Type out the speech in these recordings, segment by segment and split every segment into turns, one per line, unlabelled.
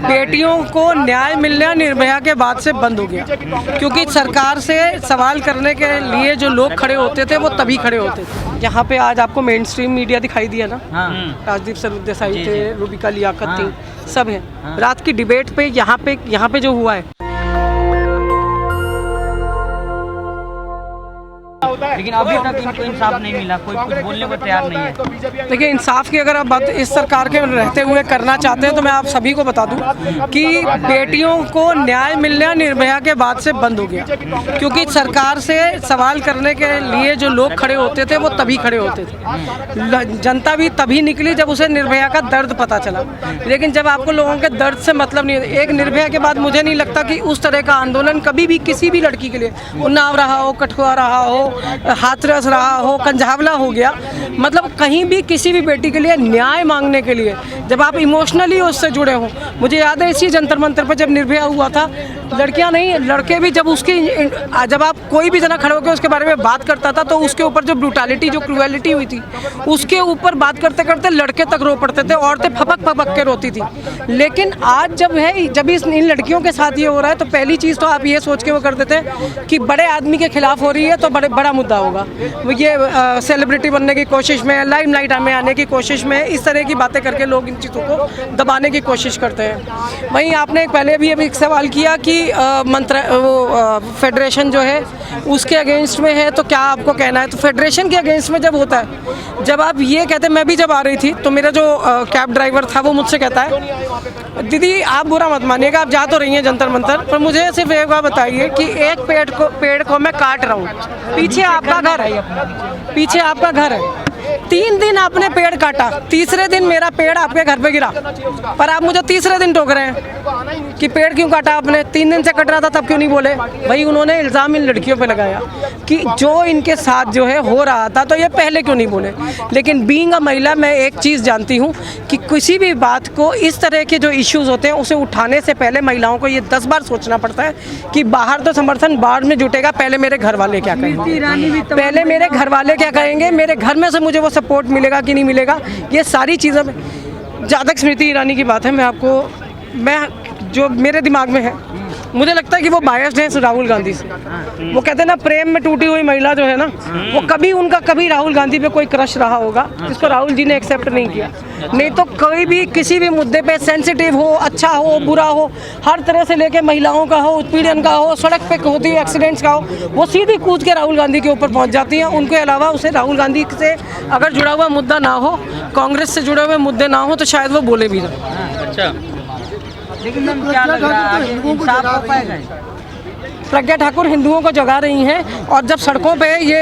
बेटियों को न्याय मिलना निर्भया के बाद से बंद हो गया, क्योंकि सरकार से सवाल करने के लिए जो लोग खड़े होते थे वो तभी खड़े होते थे। यहाँ पे आज आपको मेन स्ट्रीम मीडिया दिखाई दिया ना, राजदीप सरदेसाई थे, रूबिका लियाकत थी, सब है। रात की डिबेट पे यहाँ पे जो हुआ है,
लेकिन अभी तक इनको इंसाफ नहीं मिला, कोई कुछ बोलने को तैयार नहीं है।
देखिए इंसाफ की अगर आप बात इस सरकार के रहते हुए करना चाहते हैं तो मैं आप सभी को बता दूं कि बेटियों को न्याय मिलना निर्भया के बाद से बंद हो गया, क्योंकि सरकार से सवाल करने के लिए जो लोग खड़े होते थे वो तभी खड़े होते थे। जनता भी तभी निकली जब उसे निर्भया का दर्द पता चला, लेकिन जब आपको लोगों के दर्द से मतलब नहीं है। एक निर्भया के बाद मुझे नहीं लगता कि उस तरह का आंदोलन कभी भी किसी भी लड़की के लिए, उन्नाव रहा हो, कठुआ रहा हो, हाथरस रहा हो, कंझावला हो गया, मतलब कहीं भी किसी भी बेटी के लिए न्याय मांगने के लिए जब आप इमोशनली उससे जुड़े हो। मुझे याद है इसी जंतर मंतर पर जब निर्भया हुआ था, लड़कियां नहीं लड़के भी जब जब आप कोई भी जना खड़े होकर उसके बारे में बात करता था तो उसके ऊपर जो ब्रूटैलिटी, जो क्रूएलिटी हुई थी उसके ऊपर बात करते करते लड़के तक रो पड़ते थे, औरतें फपक फपक के रोती थी। लेकिन आज जब इन लड़कियों के साथ ये हो रहा है तो पहली चीज़ तो आप ये सोच के वो करते थे कि बड़े आदमी के खिलाफ हो रही है तो बड़ा मुद्दा होगा, ये सेलिब्रिटी बनने की कोशिश में, लाइमलाइट में आने की कोशिश में, इस तरह की बातें करके लोग इन चीज़ों को दबाने की कोशिश करते हैं। वहीं आपने पहले भी अभी एक सवाल किया कि फेडरेशन जो है उसके अगेंस्ट में है तो क्या आपको कहना है। तो फेडरेशन के अगेंस्ट में जब होता है, जब आप ये कहते हैं, मैं भी जब आ रही थी तो मेरा जो कैब ड्राइवर था वो मुझसे कहता है, दीदी आप बुरा मत मानिएगा, आप जा तो रही हैं जंतर मंतर, पर मुझे सिर्फ एक बात बताइए कि एक पेड़ को मैं काट रहा हूँ, पीछे आपका घर है, पीछे आपका घर है, 3 दिन आपने पेड़ काटा, तीसरे दिन मेरा पेड़ आपके घर पे गिरा, पर आप मुझे तीसरे दिन टोक रहे हैं कि पेड़ क्यों काटा आपने, 3 दिन से कट रहा था तब क्यों नहीं बोले। भाई उन्होंने इल्ज़ाम इन लड़कियों पे लगाया कि जो इनके साथ जो है हो रहा था तो ये पहले क्यों नहीं बोले। लेकिन बीइंग अ महिला मैं एक चीज़ जानती हूँ कि किसी भी बात को, इस तरह के जो इश्यूज़ होते हैं उसे उठाने से पहले महिलाओं को ये 10 बार सोचना पड़ता है कि बाहर तो समर्थन बाद में जुटेगा, पहले मेरे घर वाले क्या कहेंगे, पहले मेरे घर वाले क्या कहेंगे, मेरे घर में से मुझे वो सपोर्ट मिलेगा कि नहीं मिलेगा, ये सारी चीज़ें। जहाँ तक स्मृति ईरानी की बात है, मैं जो मेरे दिमाग में है, मुझे लगता है कि वो बायस्ड है राहुल गांधी से। वो कहते हैं ना, प्रेम में टूटी हुई महिला जो है ना, वो कभी राहुल गांधी पे कोई क्रश रहा होगा जिसको राहुल जी ने एक्सेप्ट नहीं किया। नहीं तो कोई भी किसी भी मुद्दे पे, सेंसिटिव हो, अच्छा हो, बुरा हो, हर तरह से लेके महिलाओं का हो, उत्पीड़न का हो, सड़क पे होती है एक्सीडेंट्स का हो, वो सीधी कूद के राहुल गांधी के ऊपर पहुंच जाती हैं। उनके अलावा उसे राहुल गांधी से अगर जुड़ा हुआ मुद्दा ना हो, कांग्रेस से जुड़े हुए मुद्दे ना हो तो शायद वो बोले भी ना।
अच्छा, लेकिन मैम क्या लग रहा है इंसाफ हो पाएगा?
प्रज्ञा ठाकुर हिंदुओं को जगा रही हैं, और जब सड़कों पे ये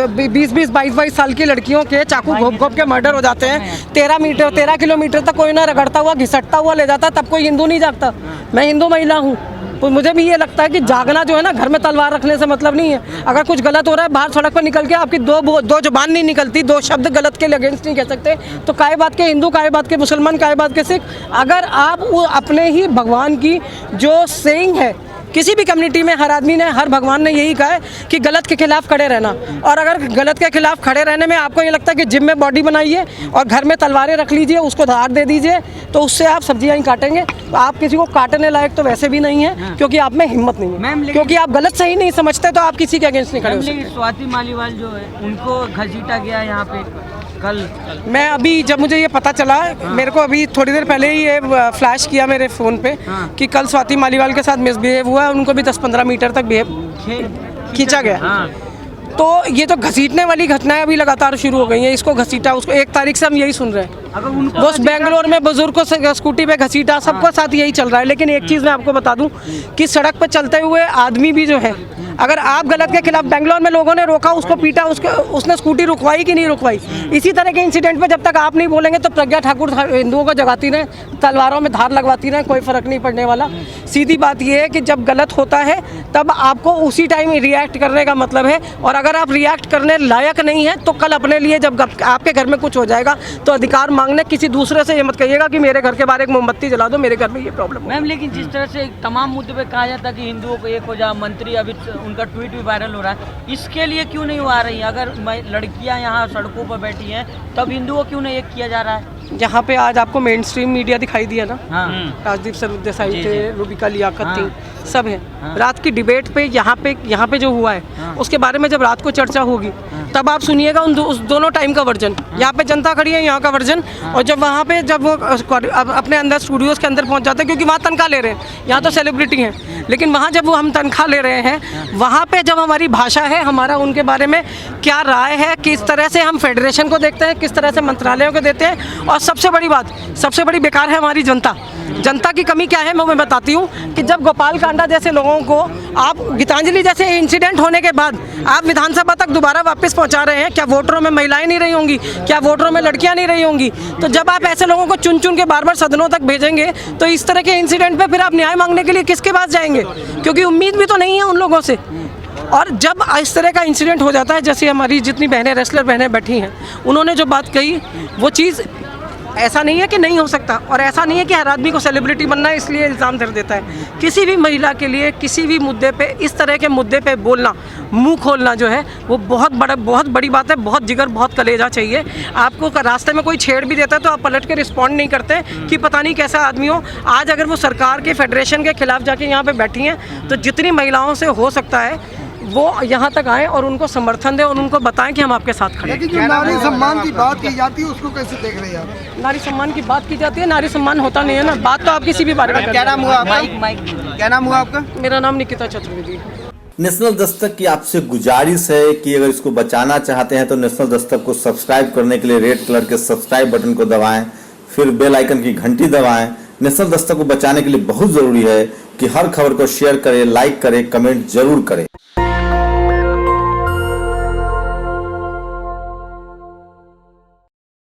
20-20, 22-22 साल की लड़कियों के चाकू घोप के मर्डर हो जाते हैं, 13 किलोमीटर तक कोई ना रगड़ता हुआ घिसटता हुआ ले जाता, तब कोई हिंदू नहीं जागता। मैं हिंदू महिला हूँ तो मुझे भी ये लगता है कि जागना जो है ना, घर में तलवार रखने से मतलब नहीं है। अगर कुछ गलत हो रहा है, बाहर सड़क पर निकल के आपकी दो जुबान नहीं निकलती, 2 शब्द गलत के अगेंस्ट नहीं कह सकते, तो काय बात के हिंदू, काय बात के मुसलमान, काय बात के सिख। अगर आप अपने ही भगवान की जो सेइंग है, किसी भी कम्युनिटी में हर आदमी ने, हर भगवान ने यही कहा है कि गलत के खिलाफ खड़े रहना, और अगर गलत के खिलाफ खड़े रहने में आपको ये लगता है कि जिम में बॉडी बनाइए और घर में तलवारें रख लीजिए, उसको धार दे दीजिए, तो उससे आप सब्जियां ही काटेंगे। तो आप किसी को काटने लायक तो वैसे भी नहीं है, क्योंकि आप में हिम्मत नहीं है, क्योंकि आप गलत सही नहीं समझते तो आप किसी के अगेंस्ट नहीं खड़े हो सकते।
स्वाति मालीवाल जो है उनको घसीटा गया यहाँ पे कल।
मैं अभी जब मुझे ये पता चला, मेरे को अभी थोड़ी देर पहले ही ये फ्लैश किया मेरे फ़ोन पे कि कल स्वाति मालीवाल के साथ मिसबिहेव हुआ, उनको भी 10-15 मीटर तक खींचा गया। तो ये तो घसीटने वाली घटनाएं अभी लगातार शुरू हो गई हैं। इसको घसीटा, उसको 1 तारीख से हम यही सुन रहे हैं। वो बेंगलोर में बुजुर्ग को स्कूटी पे घसीटा, सबके साथ यही चल रहा है। लेकिन एक चीज़ मैं आपको बता दूं कि सड़क पर चलते हुए आदमी भी जो है, अगर आप गलत के खिलाफ, बेंगलोर में लोगों ने रोका, उसको पीटा, उसने स्कूटी रुकवाई कि नहीं रुकवाई, इसी तरह के इंसिडेंट पे जब तक आप नहीं बोलेंगे तो प्रज्ञा ठाकुर हिंदुओं को जगाती रहे, तलवारों में धार लगवाती रहे, कोई फर्क नहीं पड़ने वाला। सीधी बात यह है कि जब गलत होता है तब आपको उसी टाइम रिएक्ट करने का मतलब है, और अगर आप रिएक्ट करने लायक नहीं है तो कल अपने लिए जब आपके घर में कुछ हो जाएगा तो अधिकार मांगने किसी दूसरे से ये मत कहिएगा कि मेरे घर के बाहर एक मोमबत्ती जला दो, मेरे घर में ये प्रॉब्लम।
मैम, लेकिन जिस तरह से तमाम मुद्दे पे कहा जाता है कि हिंदुओं को एक हो जाए, मंत्री अभी उनका ट्वीट भी वायरल हो रहा है, इसके लिए क्यों नहीं आ रही? अगर लड़कियां यहाँ सड़कों पर बैठी हैं तब हिंदुओं क्यों नहीं एक किया जा रहा है?
यहाँ पे आज आपको मेन स्ट्रीम मीडिया दिखाई दिया ना,
हाँ
राजदीप सरदेसाई
जी,
थे,
जी।
रूबिका लियाकत
हाँ।
थी, सब है।
हाँ।
रात की डिबेट पे यहाँ पे जो हुआ है
हाँ।
उसके बारे में जब रात को चर्चा होगी तब आप सुनिएगा उस दोनों टाइम का वर्जन। यहाँ पे जनता खड़ी है, यहाँ का वर्जन, और जब वहाँ पे जब वो अपने अंदर स्टूडियोज़ के अंदर पहुँच जाते हैं, क्योंकि वहाँ तनख्वाह ले रहे हैं, यहाँ तो सेलिब्रिटी हैं, लेकिन वहाँ जब वो हम तनख्वाह ले रहे हैं, वहाँ पे जब हमारी भाषा है, हमारा उनके बारे में क्या राय है, किस तरह से हम फेडरेशन को देखते हैं, किस तरह से मंत्रालयों को देते हैं, और सबसे बड़ी बात, सबसे बड़ी बेकार है हमारी जनता। जनता की कमी क्या है मैं बताती हूँ कि जब गोपाल कांडा जैसे लोगों को आप, गीतांजलि जैसे इंसिडेंट होने के बाद आप विधानसभा तक दोबारा वापस पहुंचा रहे हैं, क्या वोटरों में महिलाएं नहीं रही होंगी, क्या वोटरों में लड़कियां नहीं रही होंगी? तो जब आप ऐसे लोगों को चुन चुन के बार बार सदनों तक भेजेंगे तो इस तरह के इंसिडेंट पे फिर आप न्याय मांगने के लिए किसके पास जाएंगे? क्योंकि उम्मीद भी तो नहीं है उन लोगों से। और जब इस तरह का इंसिडेंट हो जाता है, जैसे हमारी जितनी बहनें, रेसलर बहनें बैठी हैं, उन्होंने जो बात कही, वो चीज़ ऐसा नहीं है कि नहीं हो सकता, और ऐसा नहीं है कि हर आदमी को सेलिब्रिटी बनना है इसलिए इल्ज़ाम धर देता है। किसी भी महिला के लिए किसी भी मुद्दे पे, इस तरह के मुद्दे पे बोलना, मुंह खोलना जो है वो बहुत बड़ी बात है। बहुत जिगर, बहुत कलेजा चाहिए। आपको रास्ते में कोई छेड़ भी देता है तो आप पलट के रिस्पॉन्ड नहीं करते कि पता नहीं कैसा आदमी हो। आज अगर वो सरकार के, फेडरेशन के खिलाफ जाके यहाँ पे बैठी हैं, तो जितनी महिलाओं से हो सकता है वो यहाँ तक आएँ और उनको समर्थन दें और उनको बताएं कि हम आपके साथ खड़े हैं।
लेकिन जो नारी सम्मान की बात की जाती है उसको कैसे देख रहे हैं आप?
नारी सम्मान की बात की जाती है, नारी सम्मान होता नहीं है ना। बात तो आप किसी भी बारे में
क्या नाम हुआ आपका?
माइक
क्या नाम हुआ आपका?
मेरा नाम निकिता चतुर्वेदी।
नेशनल दस्तक की आपसे गुजारिश है कि अगर इसको बचाना चाहते हैं तो नेशनल दस्तक को सब्सक्राइब करने के लिए रेड कलर के सब्सक्राइब बटन को दबाएं, फिर बेल आइकन की घंटी दबाएं। नेशनल दस्तक को बचाने के लिए बहुत जरूरी है कि हर खबर को शेयर करें, लाइक करें, कमेंट जरूर करें।